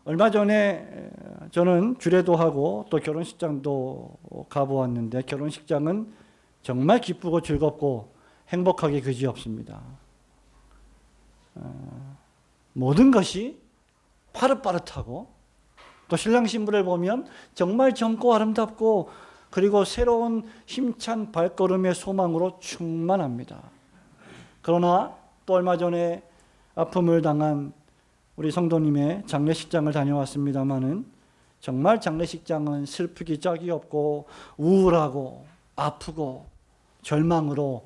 얼마 전에 저는 주례도 하고 또 결혼식장도 가보았는데, 결혼식장은 정말 기쁘고 즐겁고 행복하기 그지없습니다. 모든 것이 파릇파릇하고, 또 신랑 신부를 보면 정말 젊고 아름답고, 그리고 새로운 힘찬 발걸음의 소망으로 충만합니다. 그러나 또 얼마 전에 아픔을 당한 우리 성도님의 장례식장을 다녀왔습니다마는, 정말 장례식장은 슬프기 짝이 없고 우울하고 아프고 절망으로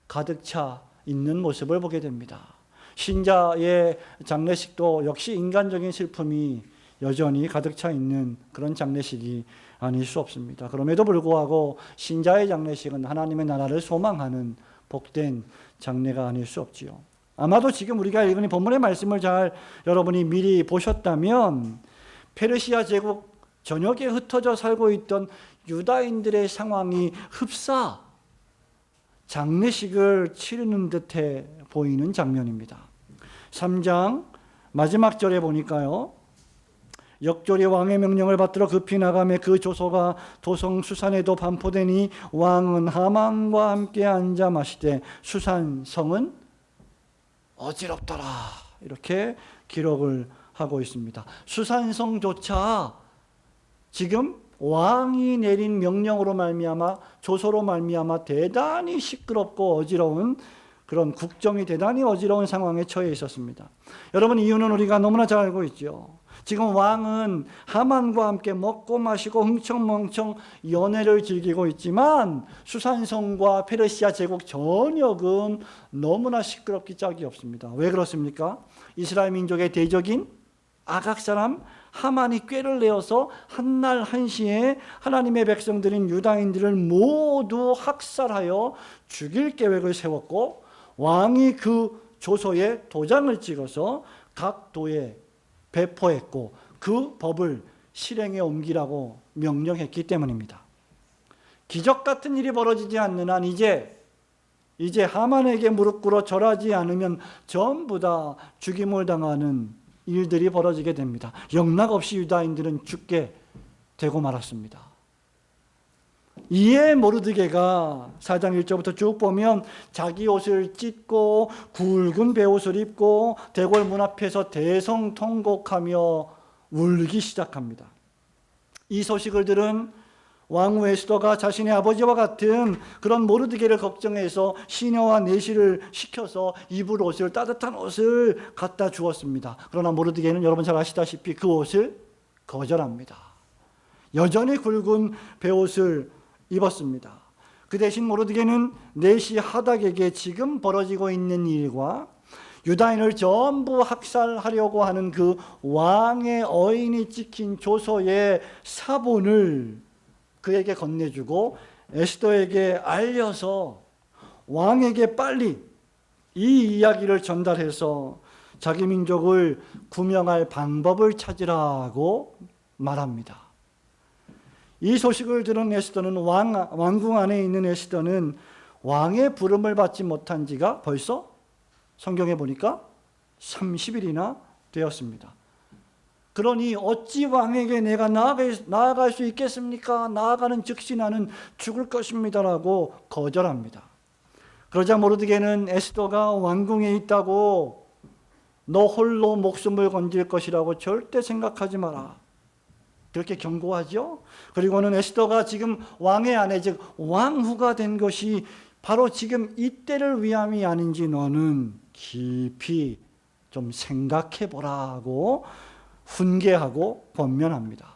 가득 차 있는 모습을 보게 됩니다. 신자의 장례식도 역시 인간적인 슬픔이 여전히 가득 차 있는 그런 장례식이 아닐 수 없습니다. 그럼에도 불구하고 신자의 장례식은 하나님의 나라를 소망하는 복된 장례가 아닐 수 없지요. 아마도 지금 우리가 읽은 이 본문의 말씀을 잘 여러분이 미리 보셨다면, 페르시아 제국 전역에 흩어져 살고 있던 유다인들의 상황이 흡사 장례식을 치르는 듯해 보이는 장면입니다. 3장 마지막 절에 보니까요, 역졸이 왕의 명령을 받들어 급히 나가매 그 조소가 도성 수산에도 반포되니 왕은 하만과 함께 앉아 마시되 수산성은 어지럽더라, 이렇게 기록을 하고 있습니다. 수산성조차 지금 왕이 내린 명령으로 말미암아, 조소로 말미암아 대단히 시끄럽고 어지러운, 그런 국정이 대단히 어지러운 상황에 처해 있었습니다. 여러분, 이유는 우리가 너무나 잘 알고 있죠. 지금 왕은 하만과 함께 먹고 마시고 흥청망청 연회를 즐기고 있지만, 수산성과 페르시아 제국 전역은 너무나 시끄럽기 짝이 없습니다. 왜 그렇습니까? 이스라엘 민족의 대적인 아각 사람 하만이 꾀를 내어서 한날 한시에 하나님의 백성들인 유다인들을 모두 학살하여 죽일 계획을 세웠고, 왕이 그 조서에 도장을 찍어서 각 도에 배포했고, 그 법을 실행에 옮기라고 명령했기 때문입니다. 기적 같은 일이 벌어지지 않는 한 이제 하만에게 무릎 꿇어 절하지 않으면 전부 다 죽임을 당하는 일들이 벌어지게 됩니다. 영락없이 유다인들은 죽게 되고 말았습니다. 이에 모르드게가 4장 1절부터 쭉 보면 자기 옷을 찢고 굵은 베옷을 입고 대궐 문 앞에서 대성통곡하며 울기 시작합니다. 이 소식을 들은 왕후 에스더가 자신의 아버지와 같은 그런 모르드게를 걱정해서 시녀와 내시를 시켜서 입을 옷을, 따뜻한 옷을 갖다 주었습니다. 그러나 모르드게는 여러분 잘 아시다시피 그 옷을 거절합니다. 여전히 굵은 베옷을 입었습니다. 그 대신 모르드게는 내시 하닥에게 지금 벌어지고 있는 일과 유다인을 전부 학살하려고 하는 그 왕의 어인이 찍힌 조서의 사본을 그에게 건네주고 에스더에게 알려서 왕에게 빨리 이 이야기를 전달해서 자기 민족을 구명할 방법을 찾으라고 말합니다. 이 소식을 들은 에스더는, 왕궁 안에 있는 에스더는 왕의 부름을 받지 못한 지가 벌써 성경에 보니까 30일이나 되었습니다. 그러니 어찌 왕에게 내가 나아갈 수 있겠습니까? 나아가는 즉시 나는 죽을 것입니다라고 거절합니다. 그러자 모르드게는 에스더가 왕궁에 있다고 너 홀로 목숨을 건질 것이라고 절대 생각하지 마라, 그렇게 경고하죠. 그리고는 에스더가 지금 왕의 아내, 즉 왕후가 된 것이 바로 지금 이때를 위함이 아닌지 너는 깊이 좀 생각해 보라고 훈계하고 권면합니다.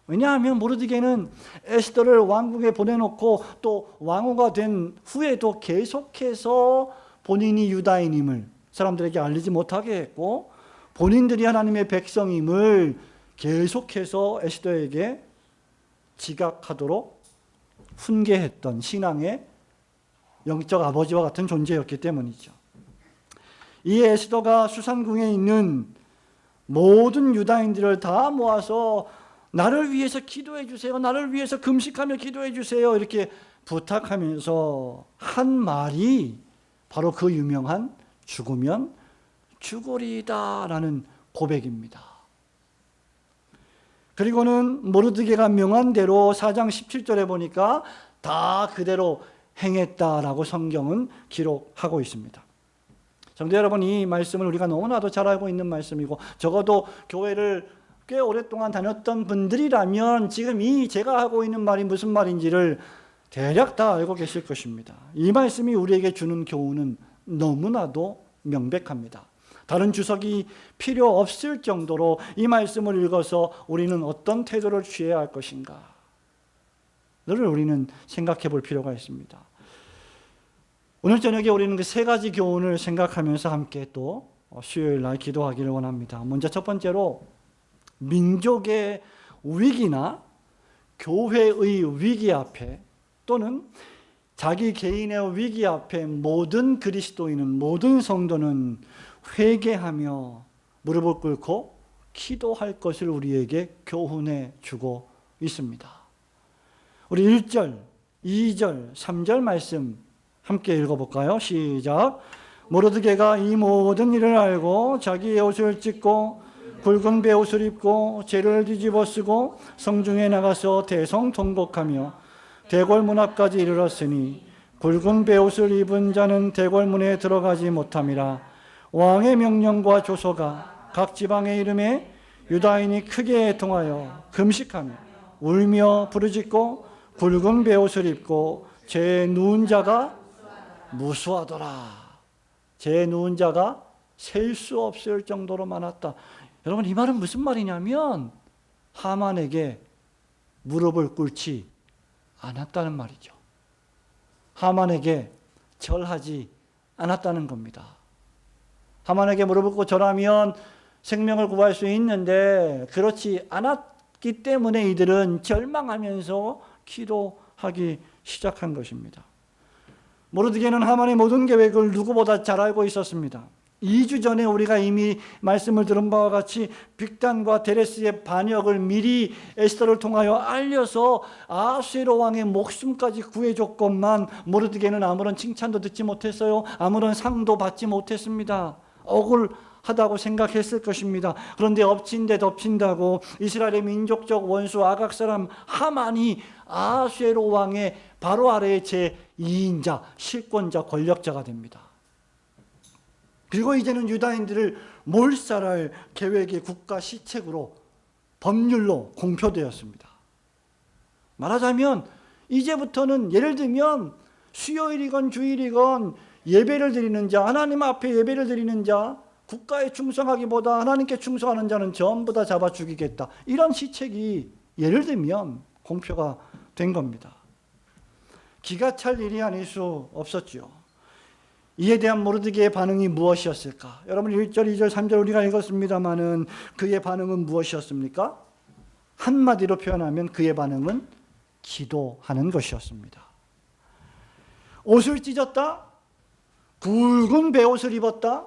왜냐하면 모르드게는 에스더를 왕궁에 보내놓고 또 왕후가 된 후에도 계속해서 본인이 유다인임을 사람들에게 알리지 못하게 했고, 본인들이 하나님의 백성임을 계속해서 에스더에게 지각하도록 훈계했던 신앙의 영적 아버지와 같은 존재였기 때문이죠. 이 에스더가 수산궁에 있는 모든 유다인들을 다 모아서 나를 위해서 기도해 주세요, 나를 위해서 금식하며 기도해 주세요, 이렇게 부탁하면서 한 말이 바로 그 유명한 죽으면 죽으리다라는 고백입니다. 그리고는 모르드게가 명한 대로 4장 17절에 보니까 다 그대로 행했다라고 성경은 기록하고 있습니다. 성도 여러분, 이 말씀을 우리가 너무나도 잘 알고 있는 말씀이고, 적어도 교회를 꽤 오랫동안 다녔던 분들이라면 지금 이 제가 하고 있는 말이 무슨 말인지를 대략 다 알고 계실 것입니다. 이 말씀이 우리에게 주는 교훈은 너무나도 명백합니다. 다른 주석이 필요 없을 정도로 이 말씀을 읽어서 우리는 어떤 태도를 취해야 할 것인가 를 우리는 생각해 볼 필요가 있습니다. 오늘 저녁에 우리는 그 세 가지 교훈을 생각하면서 함께 또 수요일 날 기도하기를 원합니다. 먼저 첫 번째로, 민족의 위기나 교회의 위기 앞에 또는 자기 개인의 위기 앞에 모든 그리스도인은, 모든 성도는 회개하며 무릎을 꿇고 기도할 것을 우리에게 교훈해 주고 있습니다. 우리 1절, 2절, 3절 말씀 함께 읽어볼까요? 시작. 모르드게가 이 모든 일을 알고 자기의 옷을 찢고 굵은 베옷을 입고 재를 뒤집어 쓰고 성중에 나가서 대성통곡하며 대궐문 앞까지 이르렀으니 굵은 베옷을 입은 자는 대궐문에 들어가지 못함이라. 왕의 명령과 조서가 각 지방의 이름에 유다인이 크게 통하여 금식하며 울며 부르짖고 굵은 베옷을 입고 죄에 누운 자가 무수하더라. 죄에 누운 자가 셀 수 없을 정도로 많았다. 여러분, 이 말은 무슨 말이냐면 하만에게 무릎을 꿇지 않았다는 말이죠. 하만에게 절하지 않았다는 겁니다. 하만에게 무릎을 꿇고 절하면 생명을 구할 수 있는데 그렇지 않았기 때문에 이들은 절망하면서 기도하기 시작한 것입니다. 모르드게는 하만의 모든 계획을 누구보다 잘 알고 있었습니다. 2주 전에 우리가 이미 말씀을 들은 바와 같이 빅단과 데레스의 반역을 미리 에스더를 통하여 알려서 아수에로 왕의 목숨까지 구해줬건만 모르드게는 아무런 칭찬도 듣지 못했어요. 아무런 상도 받지 못했습니다. 억울하다고 생각했을 것입니다. 그런데 엎친 데 덮친다고 이스라엘의 민족적 원수 아각 사람 하만이 아수에로 왕의 바로 아래의 제2인자, 실권자, 권력자가 됩니다. 그리고 이제는 유다인들을 몰살할 계획의 국가 시책으로, 법률로 공표되었습니다. 말하자면 이제부터는 예를 들면 수요일이건 주일이건 예배를 드리는 자, 하나님 앞에 예배를 드리는 자, 국가에 충성하기보다 하나님께 충성하는 자는 전부 다 잡아 죽이겠다. 이런 시책이 예를 들면 공표가 된 겁니다. 기가 찰 일이 아닐 수 없었죠. 이에 대한 모르드게의 반응이 무엇이었을까? 여러분 1절, 2절, 3절 우리가 읽었습니다마는 그의 반응은 무엇이었습니까? 한마디로 표현하면 그의 반응은 기도하는 것이었습니다. 옷을 찢었다, 굵은 베옷을 입었다,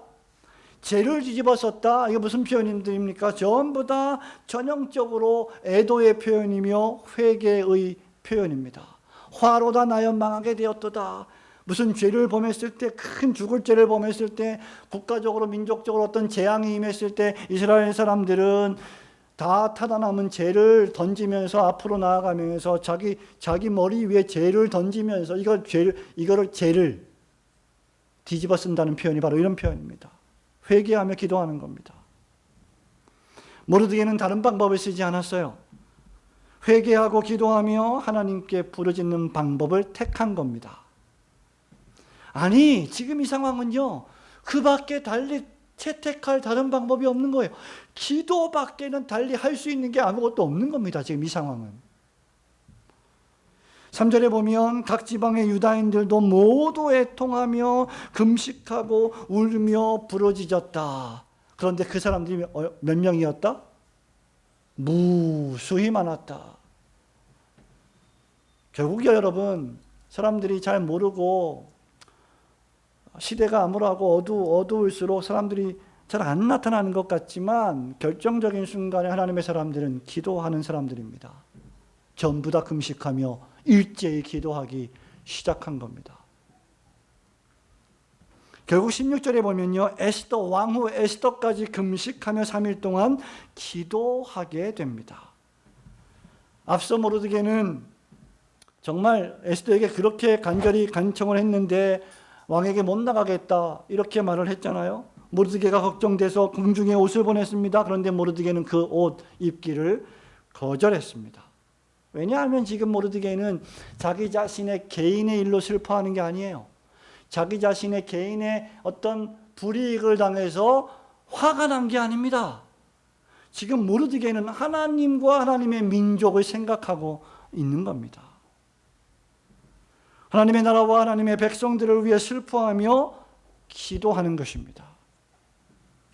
재를 뒤집어 썼다. 이게 무슨 표현입니까? 전부 다 전형적으로 애도의 표현이며 회개의 표현입니다. 화로다 나여 망하게 되었도다. 무슨 죄를 범했을 때, 큰 죽을 죄를 범했을 때, 국가적으로 민족적으로 어떤 재앙이 임했을 때 이스라엘 사람들은 다 타다 남은 죄를 던지면서 앞으로 나아가면서 자기 머리 위에 죄를 던지면서 이거를 죄를 뒤집어 쓴다는 표현이 바로 이런 표현입니다. 회개하며 기도하는 겁니다. 모르드게는 다른 방법을 쓰지 않았어요. 회개하고 기도하며 하나님께 부르짖는 방법을 택한 겁니다. 아니, 지금 이 상황은요, 그 밖에 달리 채택할 다른 방법이 없는 거예요. 기도밖에는 달리 할 수 있는 게 아무것도 없는 겁니다. 지금 이 상황은. 3절에 보면 각 지방의 유다인들도 모두 애통하며 금식하고 울며 부르짖었다. 그런데 그 사람들이 몇 명이었다? 무수히 많았다. 결국에 여러분, 사람들이 잘 모르고 시대가 암울하고 어두울수록 사람들이 잘 안 나타나는 것 같지만 결정적인 순간에 하나님의 사람들은 기도하는 사람들입니다. 전부 다 금식하며 일제히 기도하기 시작한 겁니다. 결국 16절에 보면요, 왕후 에스더까지 금식하며 3일 동안 기도하게 됩니다. 앞서 모르드게는 정말 에스더에게 그렇게 간절히 간청을 했는데 왕에게 못 나가겠다 이렇게 말을 했잖아요. 모르드게가 걱정돼서 궁중에 옷을 보냈습니다. 그런데 모르드게는 그 옷 입기를 거절했습니다. 왜냐하면 지금 모르드게는 자기 자신의 개인의 일로 슬퍼하는 게 아니에요. 자기 자신의 개인의 어떤 불이익을 당해서 화가 난 게 아닙니다. 지금 모르드게는 하나님과 하나님의 민족을 생각하고 있는 겁니다. 하나님의 나라와 하나님의 백성들을 위해 슬퍼하며 기도하는 것입니다.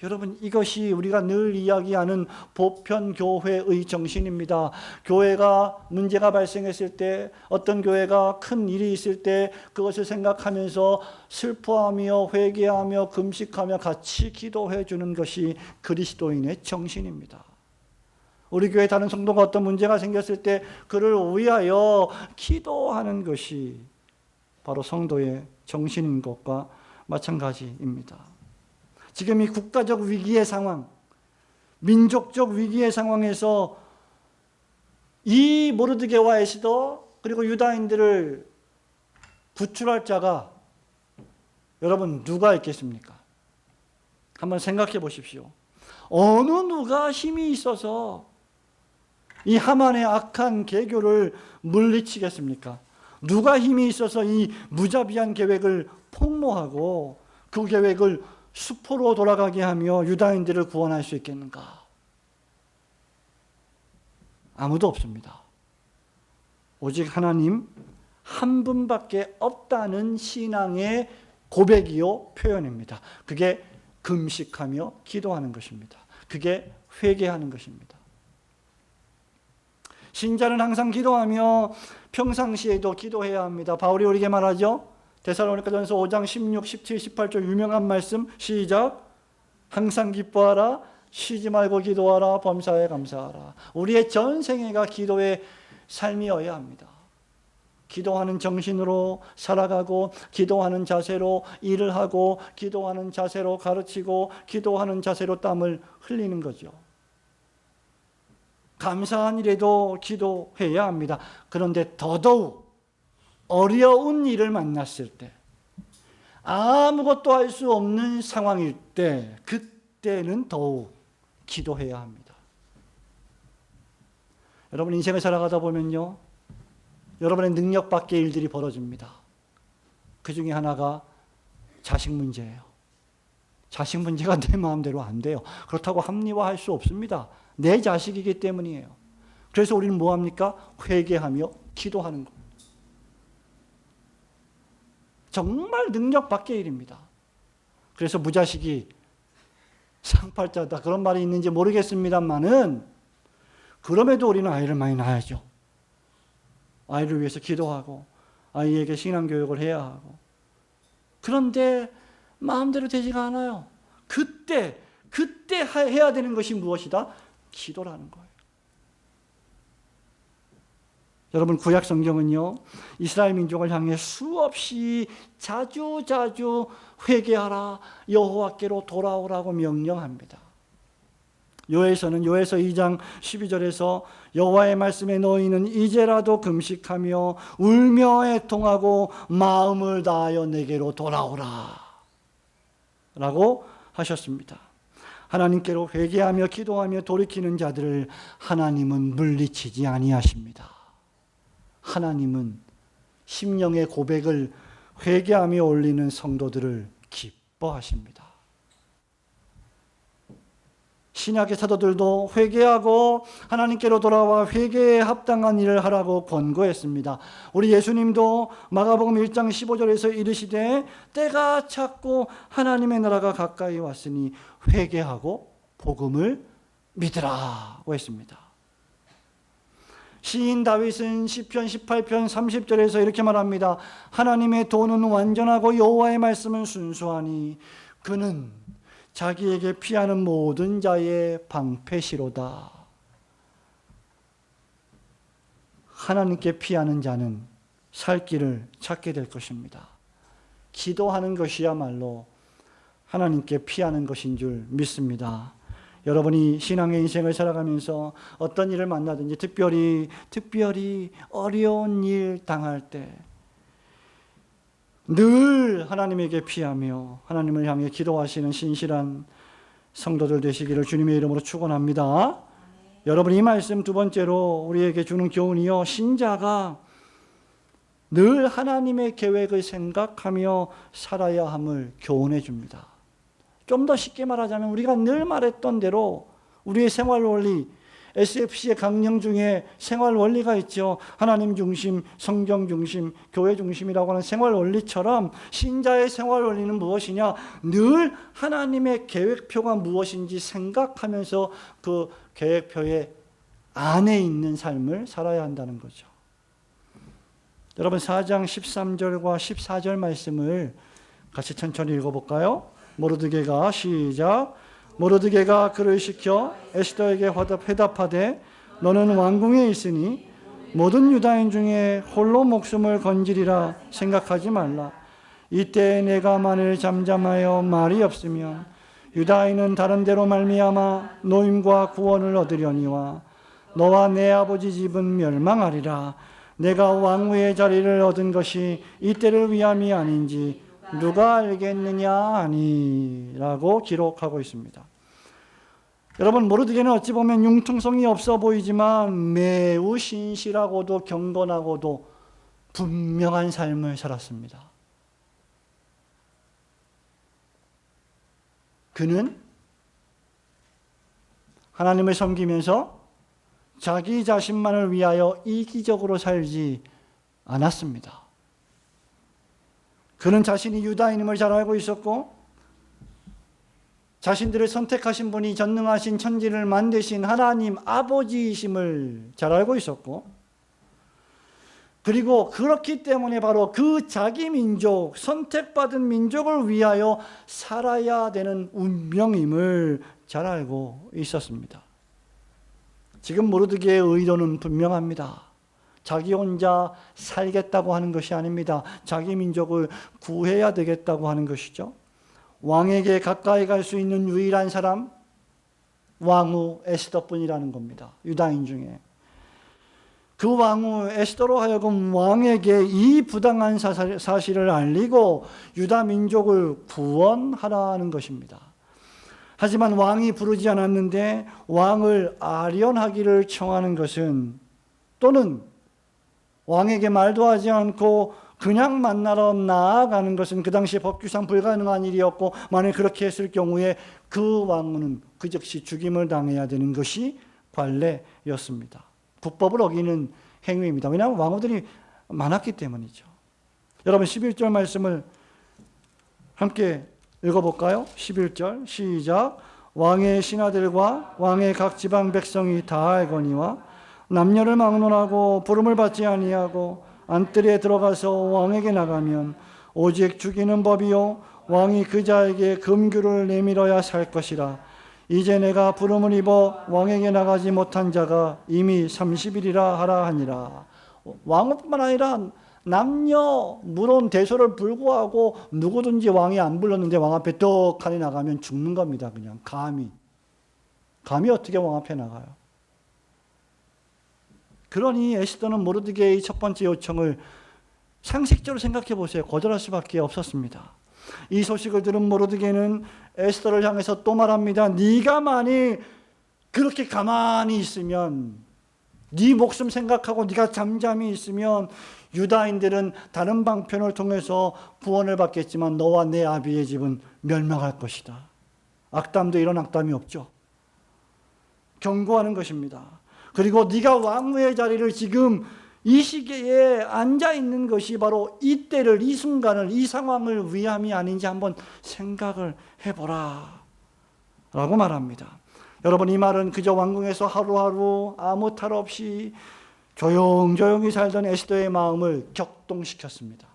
여러분, 이것이 우리가 늘 이야기하는 보편교회의 정신입니다. 교회가 문제가 발생했을 때, 어떤 교회가 큰 일이 있을 때 그것을 생각하면서 슬퍼하며 회개하며 금식하며 같이 기도해 주는 것이 그리스도인의 정신입니다. 우리 교회 다른 성도가 어떤 문제가 생겼을 때 그를 위하여 기도하는 것이 바로 성도의 정신인 것과 마찬가지입니다. 지금 이 국가적 위기의 상황, 민족적 위기의 상황에서 이 모르드게와 에스더 그리고 유다인들을 구출할 자가 여러분 누가 있겠습니까? 한번 생각해 보십시오. 어느 누가 힘이 있어서 이 하만의 악한 계교를 물리치겠습니까? 누가 힘이 있어서 이 무자비한 계획을 폭로하고 그 계획을 수포로 돌아가게 하며 유다인들을 구원할 수 있겠는가? 아무도 없습니다. 오직 하나님 한 분밖에 없다는 신앙의 고백이요 표현입니다. 그게 금식하며 기도하는 것입니다. 그게 회개하는 것입니다. 신자는 항상 기도하며 평상시에도 기도해야 합니다. 바울이 우리에게 말하죠. 데살로니가전서 5장 16, 17, 18절 유명한 말씀 시작. 항상 기뻐하라, 쉬지 말고 기도하라, 범사에 감사하라. 우리의 전생애가 기도의 삶이어야 합니다. 기도하는 정신으로 살아가고 기도하는 자세로 일을 하고 기도하는 자세로 가르치고 기도하는 자세로 땀을 흘리는 거죠. 감사한 일에도 기도해야 합니다. 그런데 더더욱 어려운 일을 만났을 때, 아무것도 할 수 없는 상황일 때, 그때는 더욱 기도해야 합니다. 여러분 인생을 살아가다 보면요, 여러분의 능력 밖의 일들이 벌어집니다. 그 중에 하나가 자식 문제예요. 자식 문제가 내 마음대로 안 돼요. 그렇다고 합리화할 수 없습니다. 내 자식이기 때문이에요. 그래서 우리는 뭐합니까? 회개하며 기도하는 겁니다. 정말 능력 밖의 일입니다. 그래서 무자식이 상팔자다 그런 말이 있는지 모르겠습니다만은 그럼에도 우리는 아이를 많이 낳아야죠. 아이를 위해서 기도하고 아이에게 신앙교육을 해야 하고. 그런데 마음대로 되지가 않아요. 그때 해야 되는 것이 무엇이다? 기도라는 거예요. 여러분 구약 성경은요, 이스라엘 민족을 향해 수없이 자주 회개하라, 여호와께로 돌아오라고 명령합니다. 요에서 2장 12절에서 여호와의 말씀에 너희는 이제라도 금식하며 울며 애통하고 마음을 다하여 내게로 돌아오라 라고 하셨습니다. 하나님께로 회개하며 기도하며 돌이키는 자들을 하나님은 물리치지 아니하십니다. 하나님은 심령의 고백을 회개하며 올리는 성도들을 기뻐하십니다. 신약의 사도들도 회개하고 하나님께로 돌아와 회개에 합당한 일을 하라고 권고했습니다. 우리 예수님도 마가복음 1장 15절에서 이르시되 때가 찼고 하나님의 나라가 가까이 왔으니 회개하고 복음을 믿으라고 했습니다. 시인 다윗은 시편 18편 30절에서 이렇게 말합니다. 하나님의 도는 완전하고 여호와의 말씀은 순수하니 그는 자기에게 피하는 모든 자의 방패시로다. 하나님께 피하는 자는 살 길을 찾게 될 것입니다. 기도하는 것이야말로 하나님께 피하는 것인 줄 믿습니다. 여러분이 신앙의 인생을 살아가면서 어떤 일을 만나든지 특별히 어려운 일 당할 때 늘 하나님에게 피하며 하나님을 향해 기도하시는 신실한 성도들 되시기를 주님의 이름으로 축원합니다. 여러분, 이 말씀 두 번째로 우리에게 주는 교훈이요, 신자가 늘 하나님의 계획을 생각하며 살아야 함을 교훈해 줍니다. 좀 더 쉽게 말하자면 우리가 늘 말했던 대로 우리의 생활 원리, SFC의 강령 중에 생활 원리가 있죠. 하나님 중심, 성경 중심, 교회 중심이라고 하는 생활 원리처럼 신자의 생활 원리는 무엇이냐? 늘 하나님의 계획표가 무엇인지 생각하면서 그 계획표의 안에 있는 삶을 살아야 한다는 거죠. 여러분, 4장 13절과 14절 말씀을 같이 천천히 읽어볼까요? 모르드게가 시작. 모르드게가 그를 시켜 에스더에게 회답하되 너는 왕궁에 있으니 모든 유다인 중에 홀로 목숨을 건지리라 생각하지 말라. 이때 내가 만일 잠잠하여 말이 없으면 유다인은 다른 데로 말미암아 노임과 구원을 얻으려니와 너와 내 아버지 집은 멸망하리라. 내가 왕후의 자리를 얻은 것이 이때를 위함이 아닌지 누가 알겠느냐 하니라고 기록하고 있습니다. 여러분, 모르드게는 어찌 보면 융통성이 없어 보이지만 매우 신실하고도 경건하고도 분명한 삶을 살았습니다. 그는 하나님을 섬기면서 자기 자신만을 위하여 이기적으로 살지 않았습니다. 그는 자신이 유다인임을 잘 알고 있었고 자신들을 선택하신 분이 전능하신 천지를 만드신 하나님 아버지이심을 잘 알고 있었고, 그리고 그렇기 때문에 바로 그 자기 민족, 선택받은 민족을 위하여 살아야 되는 운명임을 잘 알고 있었습니다. 지금 모르드게의 의도는 분명합니다. 자기 혼자 살겠다고 하는 것이 아닙니다. 자기 민족을 구해야 되겠다고 하는 것이죠. 왕에게 가까이 갈 수 있는 유일한 사람, 왕후 에스더뿐이라는 겁니다. 유다인 중에. 그 왕후 에스더로 하여금 왕에게 이 부당한 사실을 알리고 유다 민족을 구원하라는 것입니다. 하지만 왕이 부르지 않았는데 왕을 아련하기를 청하는 것은, 또는 왕에게 말도 하지 않고 그냥 만나러 나아가는 것은 그 당시 법규상 불가능한 일이었고, 만약 그렇게 했을 경우에 그 왕후는 그 즉시 죽임을 당해야 되는 것이 관례였습니다. 국법을 어기는 행위입니다. 왜냐하면 왕후들이 많았기 때문이죠. 여러분, 11절 말씀을 함께 읽어볼까요? 11절 시작. 왕의 신하들과 왕의 각 지방 백성이 다 알거니와 남녀를 막론하고 부름을 받지 아니하고 안뜰에 들어가서 왕에게 나가면 오직 죽이는 법이요 왕이 그 자에게 금규를 내밀어야 살 것이라. 이제 내가 부름을 입어 왕에게 나가지 못한 자가 이미 30일이라 하라 하니라. 왕뿐만 아니라 남녀, 물론 대소를 불구하고 누구든지 왕이 안 불렀는데 왕 앞에 떡하니 나가면 죽는 겁니다. 그냥 감히 어떻게 왕 앞에 나가요? 그러니 에스더는 모르드게의 첫 번째 요청을 상식적으로 생각해 보세요. 거절할 수밖에 없었습니다. 이 소식을 들은 모르드게는 에스더를 향해서 또 말합니다. 네가 만일 그렇게 가만히 있으면, 네 목숨 생각하고 네가 잠잠히 있으면 유다인들은 다른 방편을 통해서 구원을 받겠지만 너와 내 아비의 집은 멸망할 것이다. 악담도 이런 악담이 없죠. 경고하는 것입니다. 그리고 네가 왕후의 자리를 지금 이 시기에 앉아 있는 것이 바로 이때를, 이 순간을, 이 상황을 위함이 아닌지 한번 생각을 해보라 라고 말합니다. 여러분, 이 말은 그저 왕궁에서 하루하루 아무 탈 없이 조용조용히 살던 에스더의 마음을 격동시켰습니다.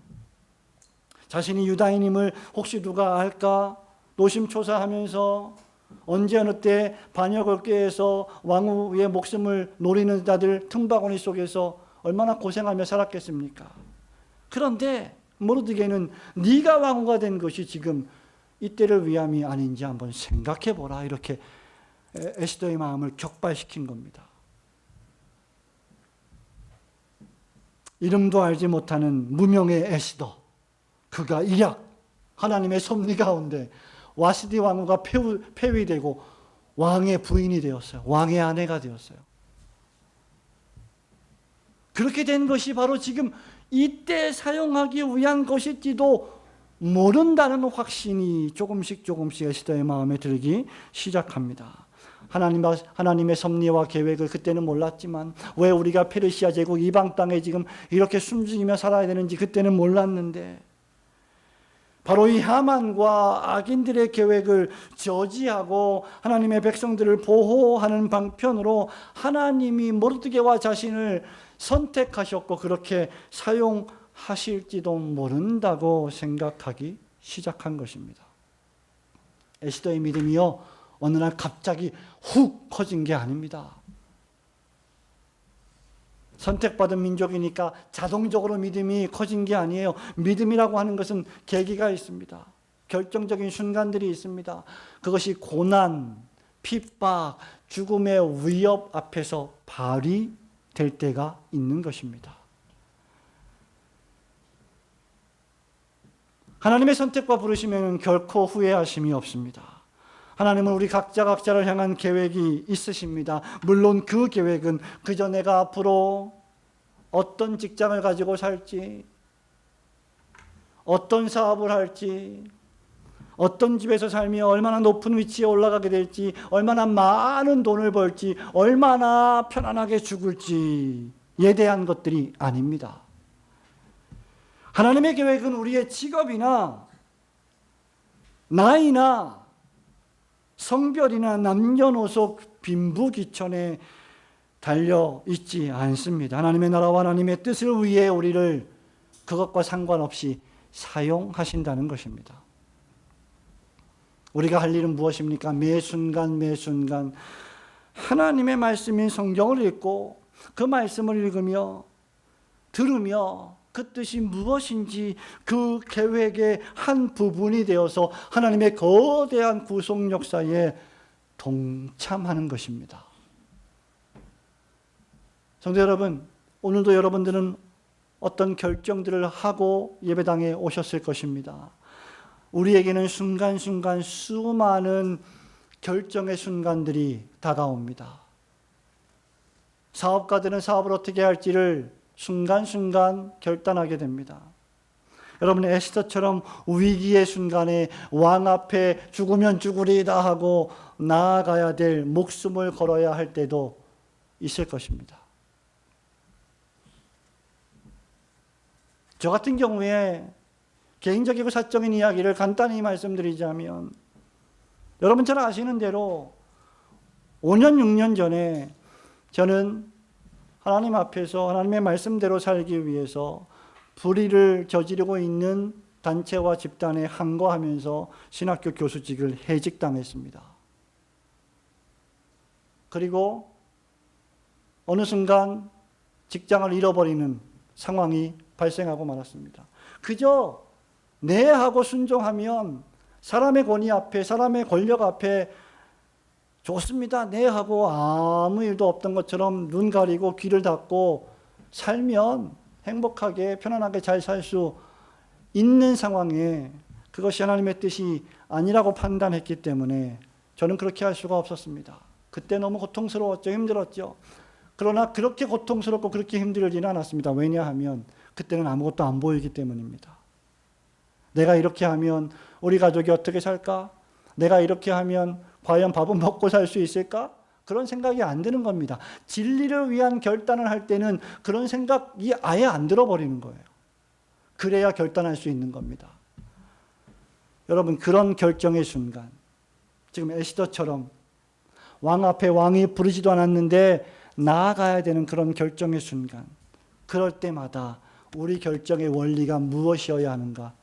자신이 유다인임을 혹시 누가 알까 노심초사하면서 언제 어느 때 반역을 꾀해서 왕후의 목숨을 노리는 자들 틈바구니 속에서 얼마나 고생하며 살았겠습니까? 그런데 모르드게는 네가 왕후가 된 것이 지금 이때를 위함이 아닌지 한번 생각해보라, 이렇게 에스더의 마음을 격발시킨 겁니다. 이름도 알지 못하는 무명의 에스더, 그가 일약 하나님의 섭리 가운데 와스디 왕후가 폐위되고 왕의 부인이 되었어요. 왕의 아내가 되었어요. 그렇게 된 것이 바로 지금 이때 사용하기 위한 것일지도 모른다는 확신이 조금씩 에스더의 마음에 들기 시작합니다. 하나님의 섭리와 계획을 그때는 몰랐지만, 왜 우리가 페르시아 제국 이방 땅에 지금 이렇게 숨죽이며 살아야 되는지 그때는 몰랐는데, 바로 이 하만과 악인들의 계획을 저지하고 하나님의 백성들을 보호하는 방편으로 하나님이 모르드게와 자신을 선택하셨고 그렇게 사용하실지도 모른다고 생각하기 시작한 것입니다. 에스더의 믿음이요, 어느 날 갑자기 훅 커진 게 아닙니다. 선택받은 민족이니까 자동적으로 믿음이 커진 게 아니에요. 믿음이라고 하는 것은 계기가 있습니다. 결정적인 순간들이 있습니다. 그것이 고난, 핍박, 죽음의 위협 앞에서 발휘될 때가 있는 것입니다. 하나님의 선택과 부르시면 결코 후회하심이 없습니다. 하나님은 우리 각자를 향한 계획이 있으십니다. 물론 그 계획은 그저 내가 앞으로 어떤 직장을 가지고 살지, 어떤 사업을 할지, 어떤 집에서 살며 얼마나 높은 위치에 올라가게 될지, 얼마나 많은 돈을 벌지, 얼마나 편안하게 죽을지에 대한 것들이 아닙니다. 하나님의 계획은 우리의 직업이나 나이나 성별이나 남녀노소 빈부귀천에 달려 있지 않습니다. 하나님의 나라와 하나님의 뜻을 위해 우리를 그것과 상관없이 사용하신다는 것입니다. 우리가 할 일은 무엇입니까? 매 순간 하나님의 말씀인 성경을 읽고 그 말씀을 읽으며 들으며 그 뜻이 무엇인지 그 계획의 한 부분이 되어서 하나님의 거대한 구속 역사에 동참하는 것입니다. 성도 여러분, 오늘도 여러분들은 어떤 결정들을 하고 예배당에 오셨을 것입니다. 우리에게는 순간순간 수많은 결정의 순간들이 다가옵니다. 사업가들은 사업을 어떻게 할지를 순간순간 결단하게 됩니다. 여러분, 에스더처럼 위기의 순간에 왕 앞에 죽으면 죽으리다 하고 나아가야 될, 목숨을 걸어야 할 때도 있을 것입니다. 저 같은 경우에 개인적이고 사적인 이야기를 간단히 말씀드리자면, 여러분 잘 아시는 대로 5년, 6년 전에 저는 하나님 앞에서 하나님의 말씀대로 살기 위해서 불의를 저지르고 있는 단체와 집단에 항거하면서 신학교 교수직을 해직당했습니다. 그리고 어느 순간 직장을 잃어버리는 상황이 발생하고 말았습니다. 그저 네 하고 순종하면 사람의 권위 앞에, 사람의 권력 앞에 좋습니다, 네 하고 아무 일도 없던 것처럼 눈 가리고 귀를 닫고 살면 행복하게 편안하게 잘 살 수 있는 상황에 그것이 하나님의 뜻이 아니라고 판단했기 때문에 저는 그렇게 할 수가 없었습니다. 그때 너무 고통스러웠죠. 힘들었죠. 그러나 그렇게 고통스럽고 그렇게 힘들지는 않았습니다. 왜냐하면 그때는 아무것도 안 보이기 때문입니다. 내가 이렇게 하면 우리 가족이 어떻게 살까? 내가 이렇게 하면 과연 밥은 먹고 살 수 있을까? 그런 생각이 안 드는 겁니다. 진리를 위한 결단을 할 때는 그런 생각이 아예 안 들어버리는 거예요. 그래야 결단할 수 있는 겁니다. 여러분, 그런 결정의 순간, 지금 에스더처럼 왕 앞에 왕이 부르지도 않았는데 나아가야 되는 그런 결정의 순간, 그럴 때마다 우리 결정의 원리가 무엇이어야 하는가?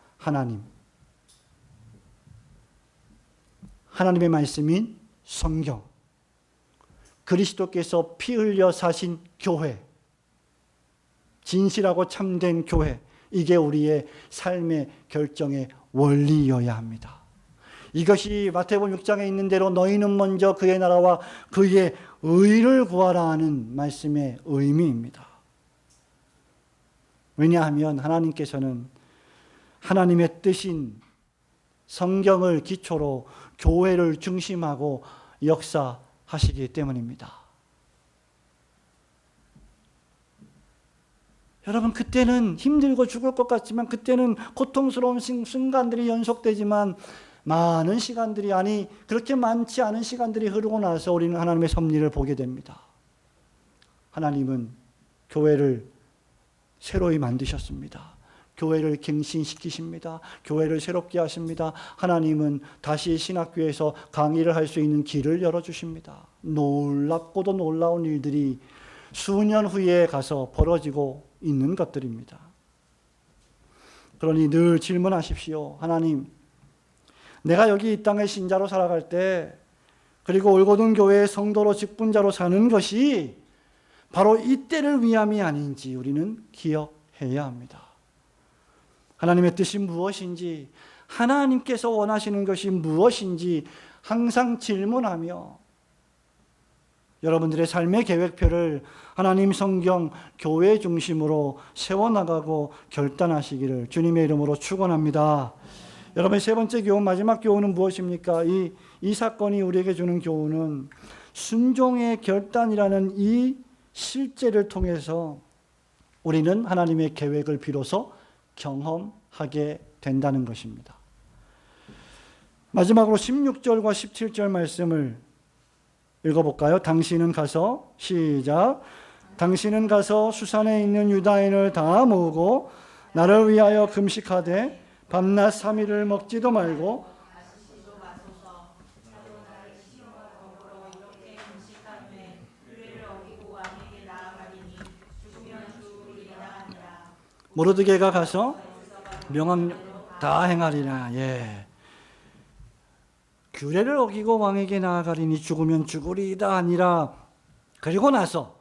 하나님의 말씀인 성경, 그리스도께서 피 흘려 사신 교회, 진실하고 참된 교회, 이게 우리의 삶의 결정의 원리여야 합니다. 이것이 마태복음 6장에 있는 대로 너희는 먼저 그의 나라와 그의 의를 구하라 하는 말씀의 의미입니다. 왜냐하면 하나님께서는 하나님의 뜻인 성경을 기초로 교회를 중심하고 역사하시기 때문입니다. 여러분, 그때는 힘들고 죽을 것 같지만, 그때는 고통스러운 순간들이 연속되지만, 많은 시간들이, 아니 그렇게 많지 않은 시간들이 흐르고 나서 우리는 하나님의 섭리를 보게 됩니다. 하나님은 교회를 새로이 만드셨습니다. 교회를 갱신시키십니다. 교회를 새롭게 하십니다. 하나님은 다시 신학교에서 강의를 할 수 있는 길을 열어주십니다. 놀랍고도 놀라운 일들이 수년 후에 가서 벌어지고 있는 것들입니다. 그러니 늘 질문하십시오. 하나님, 내가 여기 이 땅의 신자로 살아갈 때, 그리고 올고든 교회의 성도로 직분자로 사는 것이 바로 이때를 위함이 아닌지 우리는 기억해야 합니다. 하나님의 뜻이 무엇인지, 하나님께서 원하시는 것이 무엇인지 항상 질문하며 여러분들의 삶의 계획표를 하나님, 성경, 교회 중심으로 세워나가고 결단하시기를 주님의 이름으로 축원합니다. 여러분의 세 번째 교훈, 마지막 교훈은 무엇입니까? 이 사건이 우리에게 주는 교훈은 순종의 결단이라는 이 실제를 통해서 우리는 하나님의 계획을 비로소 경험하게 된다는 것입니다. 마지막으로 16절과 17절 말씀을 읽어볼까요? 당신은 가서, 시작. 당신은 가서 수산에 있는 유다인을 다 모으고 나를 위하여 금식하되 밤낮 3일을 먹지도 말고 모르드게가 가서 명함 다 행하리라. 예. 규례를 어기고 왕에게 나아가리니 죽으면 죽으리이다 아니라, 그리고 나서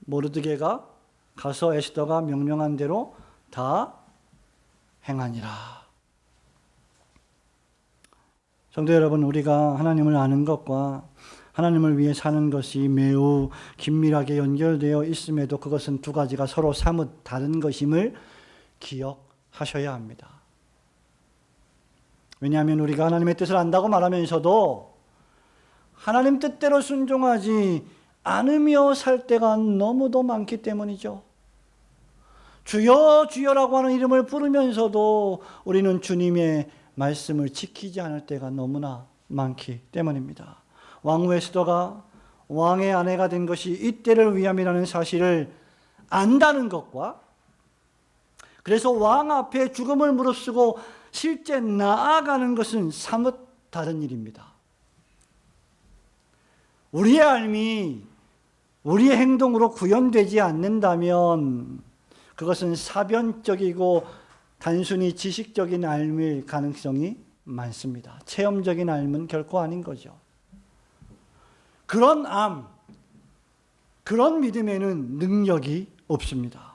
모르드게가 가서 에스더가 명령한 대로 다 행하니라. 성도 여러분, 우리가 하나님을 아는 것과 하나님을 위해 사는 것이 매우 긴밀하게 연결되어 있음에도 그것은 두 가지가 서로 사뭇 다른 것임을 기억하셔야 합니다. 왜냐하면 우리가 하나님의 뜻을 안다고 말하면서도 하나님 뜻대로 순종하지 않으며 살 때가 너무도 많기 때문이죠. 주여 주여라고 하는 이름을 부르면서도 우리는 주님의 말씀을 지키지 않을 때가 너무나 많기 때문입니다. 왕후 에스더가 왕의 아내가 된 것이 이때를 위함이라는 사실을 안다는 것과, 그래서 왕 앞에 죽음을 무릅쓰고 실제 나아가는 것은 사뭇 다른 일입니다. 우리의 삶이 우리의 행동으로 구현되지 않는다면 그것은 사변적이고 단순히 지식적인 삶일 가능성이 많습니다. 체험적인 삶은 결코 아닌 거죠. 그런 삶, 그런 믿음에는 능력이 없습니다.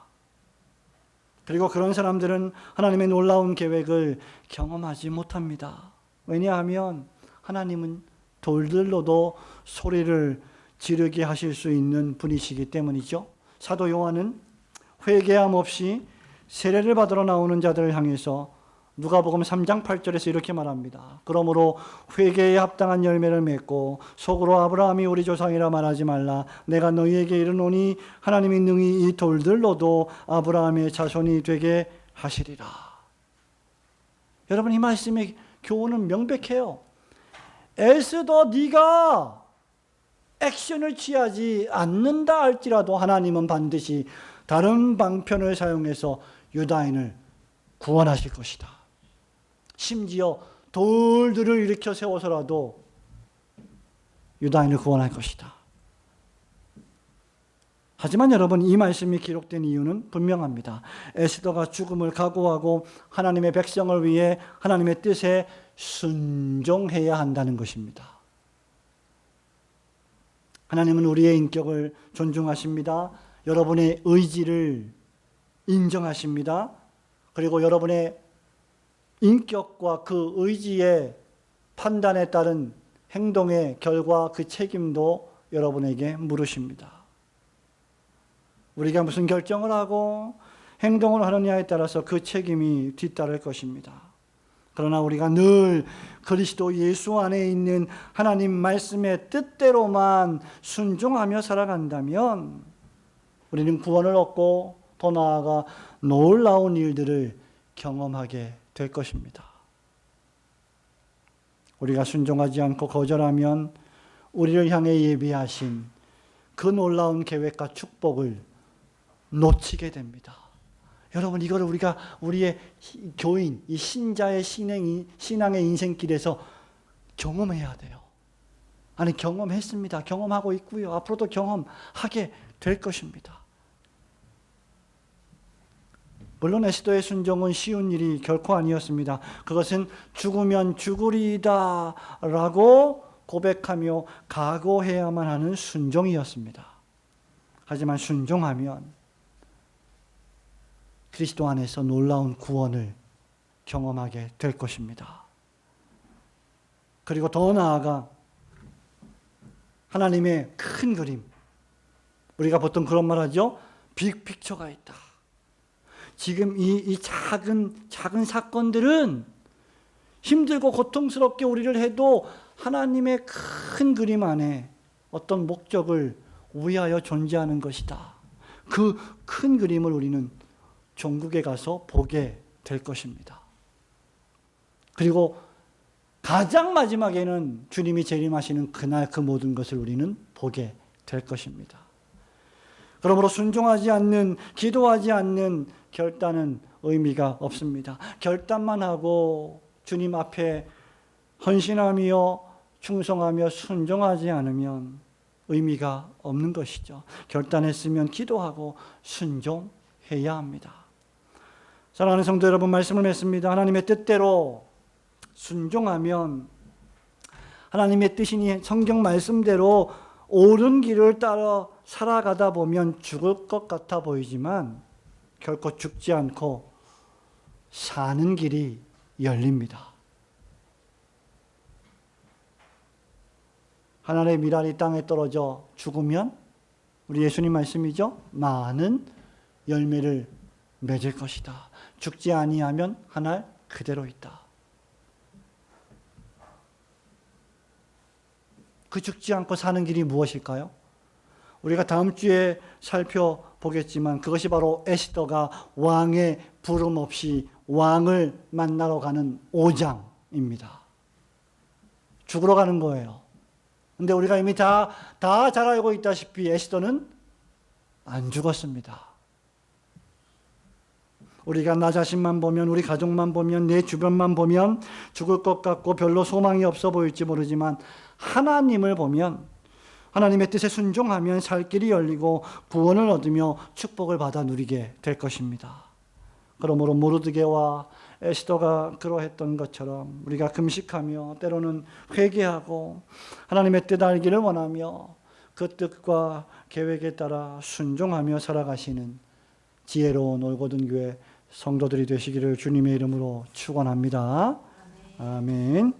그리고 그런 사람들은 하나님의 놀라운 계획을 경험하지 못합니다. 왜냐하면 하나님은 돌들로도 소리를 지르게 하실 수 있는 분이시기 때문이죠. 사도 요한은 회개함 없이 세례를 받으러 나오는 자들을 향해서 누가복음 3장 8절에서 이렇게 말합니다. 그러므로 회개에 합당한 열매를 맺고 속으로 아브라함이 우리 조상이라 말하지 말라. 내가 너희에게 이르노니 하나님이 능히 이 돌들로도 아브라함의 자손이 되게 하시리라. 여러분, 이 말씀의 교훈은 명백해요. 에스더, 네가 액션을 취하지 않는다 할지라도 하나님은 반드시 다른 방편을 사용해서 유다인을 구원하실 것이다. 심지어 돌들을 일으켜 세워서라도 유다인을 구원할 것이다. 하지만 여러분, 이 말씀이 기록된 이유는 분명합니다. 에스더가 죽음을 각오하고 하나님의 백성을 위해 하나님의 뜻에 순종해야 한다는 것입니다. 하나님은 우리의 인격을 존중하십니다. 여러분의 의지를 인정하십니다. 그리고 여러분의 인격과 그 의지에 판단에 따른 행동의 결과 그 책임도 여러분에게 물으십니다. 우리가 무슨 결정을 하고 행동을 하느냐에 따라서 그 책임이 뒤따를 것입니다. 그러나 우리가 늘 그리스도 예수 안에 있는 하나님 말씀의 뜻대로만 순종하며 살아간다면 우리는 구원을 얻고 더 나아가 놀라운 일들을 경험하게 될 것입니다. 우리가 순종하지 않고 거절하면 우리를 향해 예비하신 그 놀라운 계획과 축복을 놓치게 됩니다. 여러분, 이거를 우리가 우리의 교인, 이 신자의 신앙의 인생길에서 경험해야 돼요. 아니, 경험했습니다. 경험하고 있고요. 앞으로도 경험하게 될 것입니다. 물론 에스더의 순종은 쉬운 일이 결코 아니었습니다. 그것은 죽으면 죽으리다 라고 고백하며 각오해야만 하는 순종이었습니다. 하지만 순종하면 그리스도 안에서 놀라운 구원을 경험하게 될 것입니다. 그리고 더 나아가 하나님의 큰 그림, 우리가 보통 그런 말 하죠. 빅픽처가 있다. 지금 이 작은 사건들은 힘들고 고통스럽게 우리를 해도 하나님의 큰 그림 안에 어떤 목적을 위하여 존재하는 것이다. 그 큰 그림을 우리는 종국에 가서 보게 될 것입니다. 그리고 가장 마지막에는 주님이 재림하시는 그날 그 모든 것을 우리는 보게 될 것입니다. 그러므로 순종하지 않는, 기도하지 않는 결단은 의미가 없습니다. 결단만 하고 주님 앞에 헌신하며 충성하며 순종하지 않으면 의미가 없는 것이죠. 결단했으면 기도하고 순종해야 합니다. 사랑하는 성도 여러분, 말씀을 맺습니다. 하나님의 뜻대로 순종하면 하나님의 뜻이니 성경 말씀대로 옳은 길을 따라 살아가다 보면 죽을 것 같아 보이지만 결코 죽지 않고 사는 길이 열립니다. 하늘의 미랄이 땅에 떨어져 죽으면 우리 예수님 말씀이죠. 많은 열매를 맺을 것이다. 죽지 아니하면 하늘 그대로 있다. 그 죽지 않고 사는 길이 무엇일까요? 우리가 다음 주에 살펴보겠지만 그것이 바로 에스더가 왕의 부름 없이 왕을 만나러 가는 오장입니다. 죽으러 가는 거예요. 근데 우리가 이미 다 잘 알고 있다시피 에스더는 안 죽었습니다. 우리가 나 자신만 보면, 우리 가족만 보면, 내 주변만 보면 죽을 것 같고 별로 소망이 없어 보일지 모르지만 하나님을 보면, 하나님의 뜻에 순종하면 살 길이 열리고 구원을 얻으며 축복을 받아 누리게 될 것입니다. 그러므로 모르드게와 에스더가 그러했던 것처럼 우리가 금식하며 때로는 회개하고 하나님의 뜻 알기를 원하며 그 뜻과 계획에 따라 순종하며 살아가시는 지혜로운 올고든교회 성도들이 되시기를 주님의 이름으로 축원합니다. 아멘.